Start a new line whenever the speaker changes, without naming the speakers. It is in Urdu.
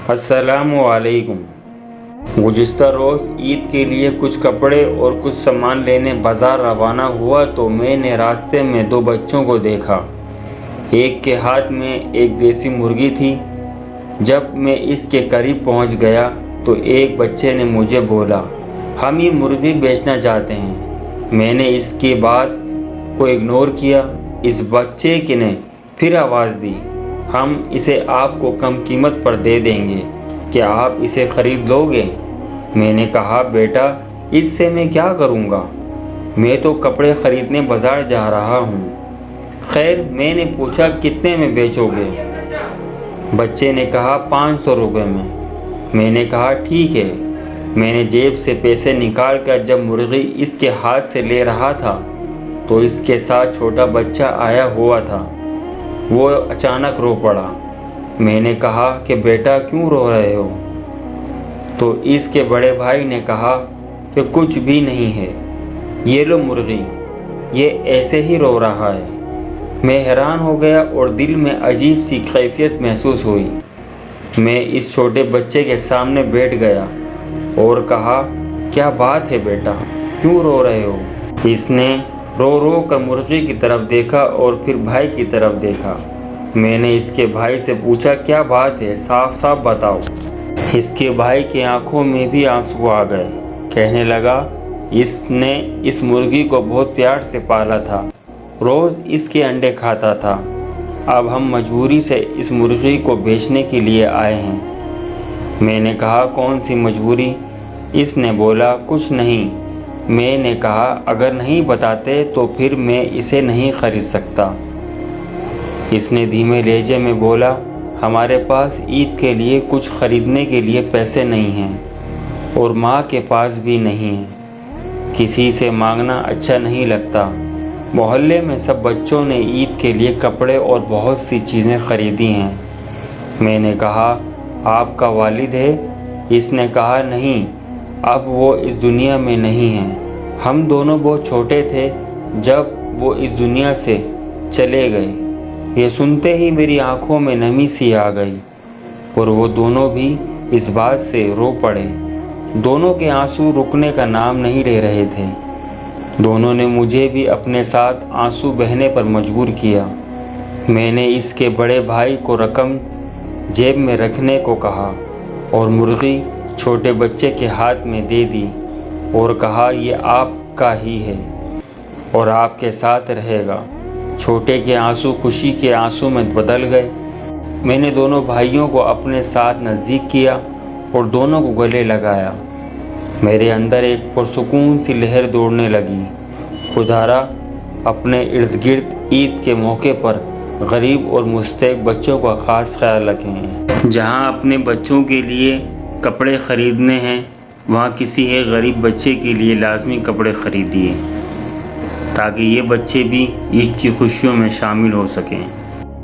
السلام علیکم۔ گزشتہ روز عید کے لیے کچھ کپڑے اور کچھ سامان لینے بازار روانہ ہوا تو میں نے راستے میں دو بچوں کو دیکھا۔ ایک کے ہاتھ میں ایک دیسی مرغی تھی۔ جب میں اس کے قریب پہنچ گیا تو ایک بچے نے مجھے بولا، ہم یہ مرغی بیچنا چاہتے ہیں۔ میں نے اس کی بات کو اگنور کیا۔ اس بچے نے پھر آواز دی، ہم اسے آپ کو کم قیمت پر دے دیں گے، کیا آپ اسے خرید لو گے؟ میں نے کہا، بیٹا اس سے میں کیا کروں گا؟ میں تو کپڑے خریدنے بازار جا رہا ہوں۔ خیر، میں نے پوچھا، کتنے میں بیچو گے؟ بچے نے کہا، 500 روپے میں۔ میں نے کہا، ٹھیک ہے۔ میں نے جیب سے پیسے نکال کر جب مرغی اس کے ہاتھ سے لے رہا تھا تو اس کے ساتھ چھوٹا بچہ آیا ہوا تھا۔ وہ اچانک رو پڑا۔ میں نے کہا کہ بیٹا کیوں رو رہے ہو؟ تو اس کے بڑے بھائی نے کہا کہ کچھ بھی نہیں ہے، یہ لو مرغی، یہ ایسے ہی رو رہا ہے۔ میں حیران ہو گیا اور دل میں عجیب سی کیفیت محسوس ہوئی۔ میں اس چھوٹے بچے کے سامنے بیٹھ گیا اور کہا، کیا بات ہے بیٹا، کیوں رو رہے ہو؟ اس نے رو رو کر مرغی کی طرف دیکھا اور پھر بھائی کی طرف دیکھا۔ میں نے اس کے بھائی سے پوچھا، کیا بات ہے، صاف صاف بتاؤ۔ اس کے بھائی کی آنکھوں میں بھی آنسو آ گئے۔ کہنے لگا، اس نے اس مرغی کو بہت پیار سے پالا تھا، روز اس کے انڈے کھاتا تھا۔ اب ہم مجبوری سے اس مرغی کو بیچنے کے لیے آئے ہیں۔ میں نے کہا، کون سی مجبوری؟ اس نے بولا، کچھ نہیں۔ میں نے کہا، اگر نہیں بتاتے تو پھر میں اسے نہیں خرید سکتا۔ اس نے دھیمے لہجے میں بولا، ہمارے پاس عید کے لیے کچھ خریدنے کے لیے پیسے نہیں ہیں اور ماں کے پاس بھی نہیں ہیں۔ کسی سے مانگنا اچھا نہیں لگتا۔ محلے میں سب بچوں نے عید کے لیے کپڑے اور بہت سی چیزیں خریدی ہیں۔ میں نے کہا، آپ کا والد ہے؟ اس نے کہا، نہیں، اب وہ اس دنیا میں نہیں ہیں۔ ہم دونوں بہت چھوٹے تھے جب وہ اس دنیا سے چلے گئے۔ یہ سنتے ہی میری آنکھوں میں نمی سی آ گئی اور وہ دونوں بھی اس بات سے رو پڑے۔ دونوں کے آنسو رکنے کا نام نہیں لے رہے تھے۔ دونوں نے مجھے بھی اپنے ساتھ آنسو بہانے پر مجبور کیا۔ میں نے اس کے بڑے بھائی کو رقم جیب میں رکھنے کو کہا اور مرغی چھوٹے بچے کے ہاتھ میں دے دی اور کہا، یہ آپ کا ہی ہے اور آپ کے ساتھ رہے گا۔ چھوٹے کے آنسو خوشی کے آنسو میں بدل گئے۔ میں نے دونوں بھائیوں کو اپنے ساتھ نزدیک کیا اور دونوں کو گلے لگایا۔ میرے اندر ایک پرسکون سی لہر دوڑنے لگی۔ خدارا اپنے ارد گرد عید کے موقع پر غریب اور مستحق بچوں کا خاص خیال رکھیں۔ جہاں اپنے بچوں کے لیے کپڑے خریدنے ہیں وہاں کسی ایک غریب بچے کے لیے لازمی کپڑے خریدیے تاکہ یہ بچے بھی عید کی خوشیوں میں شامل ہو سکیں۔